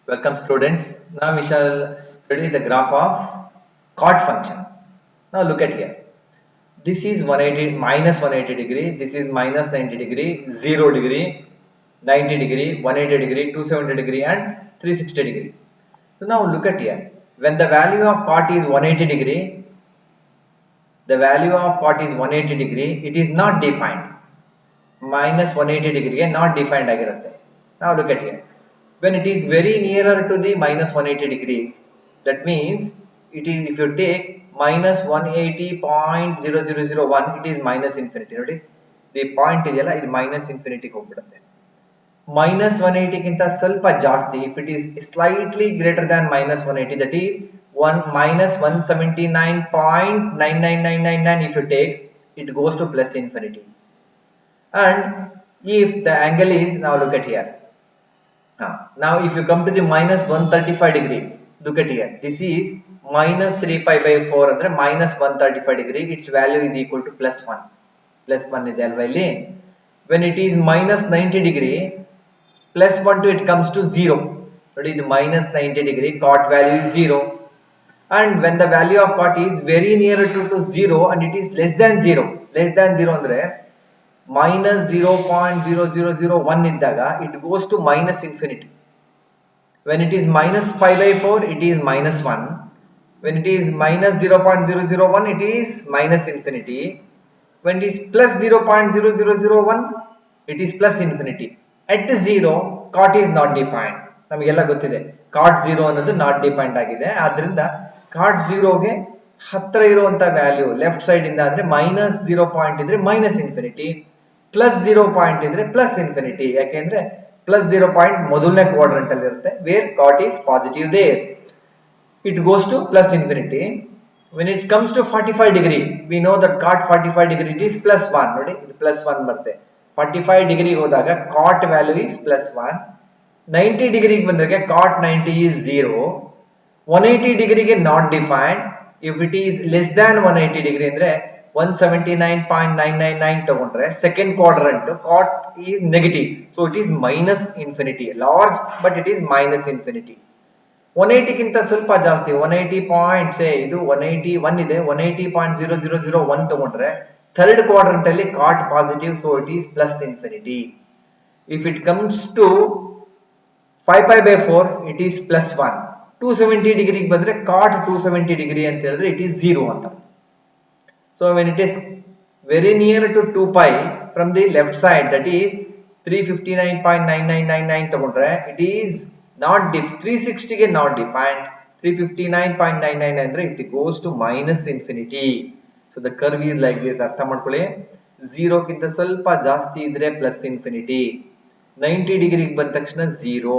Welcome students. Now we shall study the graph of cot function. Now look at here. This is 180 minus 180 degree. This is minus 90 degree, 0 degree, 90 degree, 180 degree, 270 degree and 360 degree. So now look at here. When the value of cot is 180 degree, the value of cot is 180 degree. It is not defined. Minus 180 degree not defined ಆಗಿರುತ್ತೆ. Now look at here. When it is very nearer to the minus 180 degree, that means it is, if you take minus 180.0001, it is minus infinity. ನೋಡಿ, the point ಇದೆಯಲ್ಲ ಇದು minus infinity ಹೋಗ್ಬಿಡುತ್ತೆ. Minus 180 ಗಿಂತ ಸ್ವಲ್ಪ ಜಾಸ್ತಿ, if it is slightly greater than minus 180, that is 1 minus 179.99999, if you take, it goes to plus infinity. And if the angle is, now look at here, now if you come to the minus 135 degree, look at here, this is minus 3 pi by 4 andre minus 135 degree, its value is equal to plus 1 ಇದೆ ಅಲ್ವಾ ಇಲ್ಲಿ. When it is minus 90 degree, plus 1 to it comes to 0. ನೋಡಿ, ಇದು minus 90 degree, cot value is 0. And when the value of cot is very near to 0 and it is less than 0 ಅಂದ್ರೆ minus 0.0001 ಇದ್ದಾಗ it goes to minus infinity. When it is minus pi by 4, it is minus 1. When it is minus 0.001, it is minus infinity. When it is plus 0.0001, it is plus infinity. At 0, cot is not defined. ನಮಗೆಲ್ಲ ಗೊತ್ತಿದೆ cot 0 ಅನ್ನೋದು not defined ಆಗಿದೆ. ಆದ್ರಿಂದ cot 0ಗೆ ಹತ್ರ ಇರುವಂತ value left side ಇಂದ ಅಂದ್ರೆ ಮೈನಸ್ 0 ಪಾಯಿಂಟ್ ಇದ್ರೆ ಮೈನಸ್ ಇನ್ಫಿನಿಟಿ, ಪ್ಲಸ್ 0 ಪಾಯಿಂಟ್ ಇದ್ರೆ ಪ್ಲಸ್ ಇನ್ಫಿನಿಟಿ. ಯಾಕೆಂದ್ರೆ ಪ್ಲಸ್ 0 ಪಾಯಿಂಟ್ ಮೊದಲನೇ ಕ್ವಾಡ್ರಂಟ್ ಅಲ್ಲಿ ಇರುತ್ತೆ, wear cot is positive there, it goes to plus infinity. When it comes to 45 degree, we know that cot 45 degree it is plus 1. ನೋಡಿ, ಇದು plus 1 ಬರುತ್ತೆ. 45 degree ಹೋದಾಗ cot value is plus 1. 90 degree ಬಂದಾಗ cot 90 is 0. 180 degree ಗೆ not defined. If it is less than 180 degree ಅಂದ್ರೆ 179.999 ತಗೊಂಡ್ರೆ second quadrant cot is negative, so it is minus infinity, large but it is minus infinity. 180 ಗಿಂತ ಸ್ವಲ್ಪ ಜಾಸ್ತಿ, 180 point ಸೇ ಇದು 181 ಇದೆ, 180.0001 ತಗೊಂಡ್ರೆ ಥರ್ಡ್ ಕ್ವಾಡ್ರಂಟ್ ಅಲ್ಲಿ cot positive, so it is plus infinity. If it comes to 5 pi by 4, it is plus 1. 270 degree ಬಂದ್ರೆ cot 270 degree ಅಂತ ಹೇಳಿದ್ರೆ it is 0 ಅಂತ. So when it is very near to 2 pi from the left side, that is 359.9999 ತಗೊಂಡ್ರೆ it is not 360 ಗೆ not defined. 359.999 ಅಂದ್ರೆ it goes to minus infinity. So the curve is like this. ಅರ್ಥ ಮಾಡ್ಕೊಳ್ಳಿ, 0 ಗಿಂತ ಸ್ವಲ್ಪ ಜಾಸ್ತಿ ಇದ್ರೆ plus infinity, 90 ಡಿಗ್ರಿ ಬಂದ ತಕ್ಷಣ 0,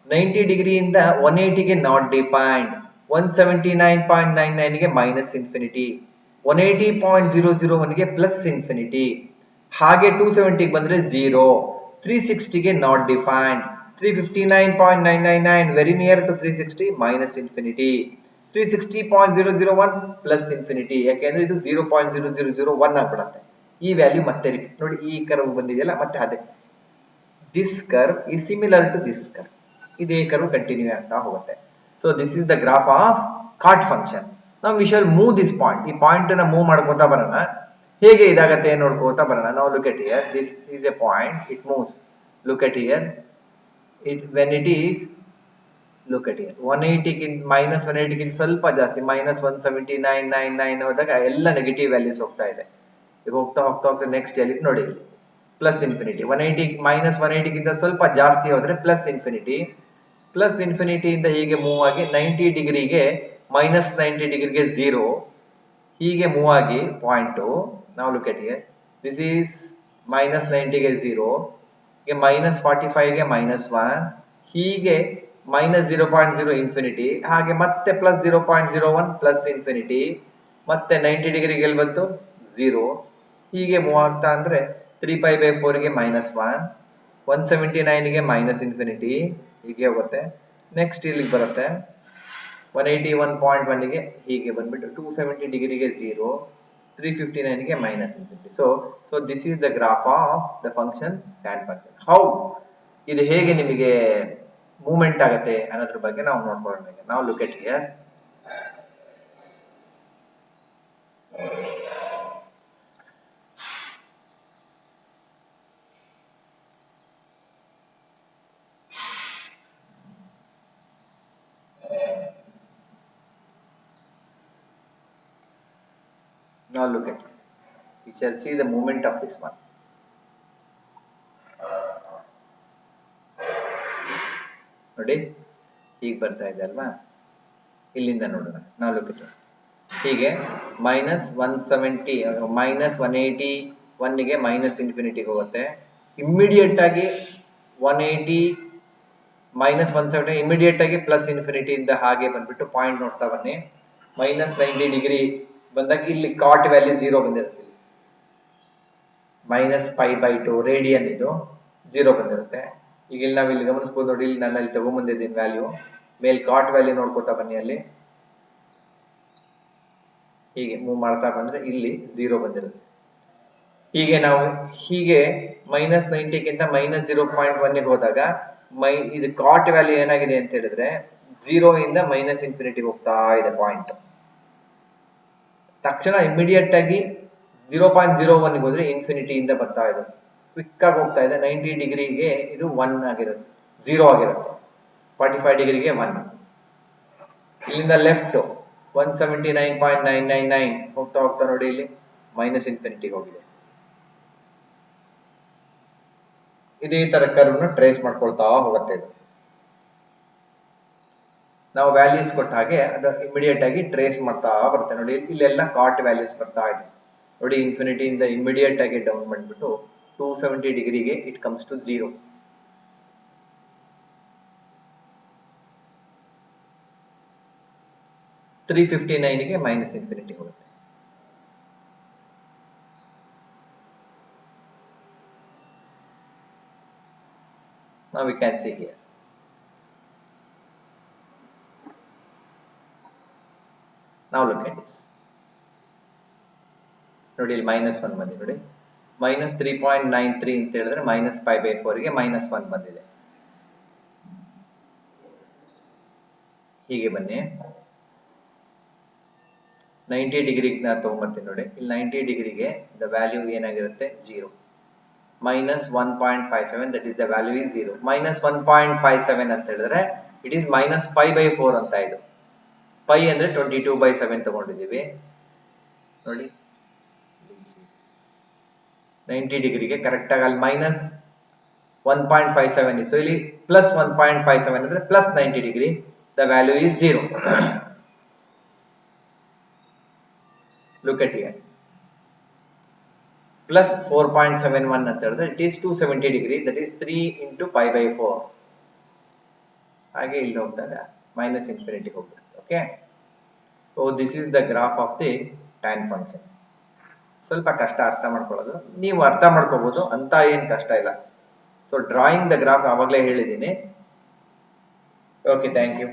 90 ಡಿಗ್ರಿ ಇಂದ 180 ಗೆ not defined, 179.99 ಗೆ minus infinity, 180.001 ಗೆ plus infinity, ಹಾಗೆ 270 ಬಂದ್ರೆ 0, 360 ಗೆ not defined, 359.999 very near to 360 minus infinity, 360.001 plus infinity. ಯಾಕೆಂದ್ರೆ ಇದು 0.0001 ಆಗ್ಬಿಡುತ್ತೆ. ಈ ವ್ಯಾಲ್ಯೂ ಮತ್ತೆ ರಿಪೀಟ್ ನೋಡಿ, ಈ ಕರ್ವ್ ಬಂದಿದೆಯಲ್ಲ ಮತ್ತೆ ಅದೇ, this curve is similar to this curve. ಇದೇ ಕರ್ವ್ ಕಂಟಿನ್ಯೂ ಆಗ್ತಾ ಹೋಗುತ್ತೆ. So this is the graph of cot function. ನಾವು we shall move this point, ಈ ಪಾಯಿಂಟ್ ನ ಮೂವ್ ಮಾಡ್ಕೋತಾ ಬರೋಣ, ಹೇಗೆ ಇದಾಗತ್ತೆ ನೋಡ್ಕೋತಾ ಬರೋಣ. ನಾವು look at here, this is a point, it moves. Look at here, when it is, look at here, 180 ಗಿಂತ minus 180 ಗಿಂತ ಸ್ವಲ್ಪ ಜಾಸ್ತಿ, minus 179.999 ಹೋದಾಗ ಎಲ್ಲ ನೆಗೆಟಿವ್ ವ್ಯಾಲ್ಯೂಸ್ ಹೋಗ್ತಾ ಇದೆ. ಈಗ ಹೋಗ್ತಾ ಹೋಗ್ತಾ ಹೋಗ್ತಾ ನೆಕ್ಸ್ಟ್ ಎಲ್ಲಿ ನೋಡಿ ಪ್ಲಸ್ ಇನ್ಫಿನಿಟಿ, 180 minus 180 ಗಿಂತ ಸ್ವಲ್ಪ ಜಾಸ್ತಿ ಹೋದ್ರೆ ಪ್ಲಸ್ ಇನ್ಫಿನಿಟಿ, ಪ್ಲಸ್ ಇನ್ಫಿನಿಟಿ ಇಂದ ಹೀಗೆ ಮೂವ್ ಆಗಿ 90 ಡಿಗ್ರಿಗೆ minus 90 ಡಿಗ್ರಿಗೆ 0, ಹೀಗೆ ಮೂವ್ ಆಗಿ ಪಾಯಿಂಟ್. ನಾವು look at here, this is minus 90 ಗೆ 0, minus 45 ಗೆ minus 1, ಹೀಗೆ minus 0.0 ಇನ್ಫಿನಿಟಿ, ಹಾಗೆ ಮತ್ತೆ ಪ್ಲಸ್ 0.01 ಪ್ಲಸ್ ಇನ್ಫಿನಿಟಿ, ಮತ್ತೆ 90 ಡಿಗ್ರಿಗೆ ಎಲ್ಲಿ ಬಂತು 0, ಹೀಗೆ ಮೂವ್ ಆಗ್ತಾ ಅಂದ್ರೆ 3 pi by 4 ಗೆ minus 1, 179 ಗೆ minus infinity, ಹೀಗೆ ಹೋಗುತ್ತೆ. ನೆಕ್ಸ್ಟ್ ಇಲ್ಲಿಗೆ ಬರುತ್ತೆ 181.1 ಗೆ ಹೀಗೆ ಬಂದ್ಬಿಟ್ಟು 270 ಡಿಗ್ರಿಗೆ 0, 359 ಗೆ minus infinity. So this is the graph of the function tan function. How ಇದು ಹೇಗೆ ನಿಮಗೆ ಮೂವ್ಮೆಂಟ್ ಆಗುತ್ತೆ ಅನ್ನೋದ್ರ ಬಗ್ಗೆ ನಾವು ನೋಡ್ಕೊಳ್ಳೋಣ. ನಾವು look at here. Now look at it. We shall see the movement of this one. ನೋಡಿ ಹೀಗೆ ಬರ್ತಾ ಇದೆ ಅಲ್ವಾ, ಇಲ್ಲಿಂದ ನೋಡೋಣ. ನಾವು ಲುಕ್ at it. ಹೀಗೆ -170 -181 ಗೆ ಮೈನಸ್ ಇನ್ಫಿನಿಟಿಗೆ ಹೋಗುತ್ತೆ. ಇಮ್ಮಿಡಿಯೇಟ್ ಆಗಿ 180 -170 ಇಮಿಡಿಯೇಟ್ ಆಗಿ ಪ್ಲಸ್ ಇನ್ಫಿನಿಟಿ ಇಂದ ಹಾಗೆ ಬಂದ್ಬಿಟ್ಟು ಪಾಯಿಂಟ್ ನೋಡ್ತಾ ಬನ್ನಿ. -90 ಡಿಗ್ರಿ ಬಂದಾಗ ಇಲ್ಲಿ ಕಾಟ್ ವ್ಯಾಲ್ಯೂ 0 ಬಂದಿರುತ್ತೆ. -π/2 ರೇಡಿಯನ್ ಇದು 0 ಬಂದಿರುತ್ತೆ. ಈಗ ಇಲ್ಲಿ ನಾವು ಇಲ್ಲಿ ಗಮನಿಸಬಹುದು ನೋಡಿ, ಇಲ್ಲಿ ನಾನು ಇಲ್ಲಿ ತಗೊಂಡ್ಬಂದಿದ್ದೀನಿ ವ್ಯಾಲ್ಯೂ. ಮೇಲ್ ಕಾಟ್ ವ್ಯಾಲ್ಯೂ ನೋಡ್ಕೋತಾ ಬನ್ನಿ. ಅಲ್ಲಿ ಹೀಗೆ ಮೂವ್ ಮಾಡ್ತಾ ಬಂದ್ರೆ ಇಲ್ಲಿ 0 ಬಂದಿರುತ್ತೆ. ಹೀಗೆ ನಾವು ಹೀಗೆ -90ಗಿಂತ -0.1ಗೆ ಹೋದಾಗ ಇದು ಕಾಟ್ ವ್ಯಾಲ್ಯೂ ಏನಾಗಿದೆ ಅಂತ ಹೇಳಿದ್ರೆ 0 ಇಂದ -∞ ಹೋಗ್ತಾ ಇದೆ ಪಾಯಿಂಟ್. ತಕ್ಷಣ ಇಮಿಡಿಯೇಟ್ ಆಗಿ 0.01 ಹೋದ್ರೆ ಇನ್ಫಿನಿಟಿ ಇಂದ ಬರ್ತಾ ಇದೆ, ಕ್ವಿಕ್ ಆಗಿ ಹೋಗ್ತಾ ಇದೆ. 90 ಡಿಗ್ರಿಗೆ ಇದು 1 ಆಗಿರುತ್ತೆ, 0 ಆಗಿರುತ್ತೆ. 45 ಡಿಗ್ರಿಗೆ 1. ಇಲ್ಲಿಂದ ಲೆಫ್ಟ್ 179.999 ಹೋಗ್ತಾ ಹೋಗ್ತಾ ನೋಡಿ ಇಲ್ಲಿ -∞ ಹೋಗಿದೆ. ಇದೇ ತರ ಕರ್ವ್ನ ಟ್ರೇಸ್ ಮಾಡ್ಕೊಳ್ತಾ ಹೋಗುತ್ತೆ. ಇದು ನಾವು ವ್ಯಾಲ್ಯೂಸ್ ಕೊಟ್ಟ ಹಾಗೆ ಅದು ಇಮಿಡಿಯೇಟ್ ಆಗಿ ಟ್ರೇಸ್ ಮಾಡ್ತಾ ಬರುತ್ತೆ. ನೋಡಿ ಇಲ್ಲೆಲ್ಲ ಕಾಟ್ ವ್ಯಾಲ್ಯೂಸ್ ಬರ್ತಾ ಇದೆ ನೋಡಿ. ಇನ್ಫಿನಿಟಿ ಇಂದ ಇಮಿಡಿಯೇಟ್ ಆಗಿ ಡೌನ್ ಮಾಡಿಬಿಟ್ಟು 270 ಡಿಗ್ರಿಗೆ ಇಟ್ ಕಮ್ಸ್ ಟು 0. -359ಗೆ -∞ ಹೋಗುತ್ತೆ. Now we can see here. Now look at this. ನೋಡಿ ಇಲ್ಲಿ -1 ಬಂದಿದೆ ನೋಡಿ. -3.93 ಅಂತ ಹೇಳಿದ್ರೆ -π/4ಗೆ -1 ಬಂದಿದೆ. ಹೀಗೆ ಬನ್ನಿ 90 ಡಿಗ್ರಿಗೆ ನಾನು ತಗೊಂಡ್ಬರ್ತೀನಿ ನೋಡಿ. ಇಲ್ಲಿ 90 ಡಿಗ್ರಿಗೆ ದ ವ್ಯಾಲ್ಯೂ ಏನಾಗಿರುತ್ತೆ 0. -1.57 that is the value is 0. -1.57 ಅಂತ ಹೇಳಿದ್ರೆ ಇಟ್ ಈಸ್ -π/4 ಅಂತ. ಇದು π ಅಂದ್ರೆ 22/7 ತಗೊಂಡಿದ್ದೀವಿ ನೋಡಿ. 90 ಡಿಗ್ರಿಗೆ ಕರೆಕ್ಟ್ ಆಗಿ ಅಲ್ಲಿ -1.57 ಇತ್ತು, ಇಲ್ಲಿ +1.57 ಅಂದ್ರೆ +90 degree. The value is 0. Look at here. +4.71 ಅಂತ ಹೇಳಿದ್ರೆ it is 270 degree, that is 3 × π/4. ಹಾಗೆ ಇಲ್ಲಿ ಹೋಗ್ದಾಗ -∞ ಹೋಗ್ಬಿಡುತ್ತೆ. Okay, so this is the graph of the tan function. ಸ್ವಲ್ಪ ಕಷ್ಟ ಅರ್ಥ ಮಾಡ್ಕೊಳ್ಳೋದು, ನೀವು ಅರ್ಥ ಮಾಡ್ಕೋಬಹುದು, ಅಂತ ಏನು ಕಷ್ಟ ಇಲ್ಲ. ಸೊ ಡ್ರಾಯಿಂಗ್ ದ ಗ್ರಾಫ್ ಆವಾಗಲೇ ಹೇಳಿದ್ದೀನಿ. Okay, thank you.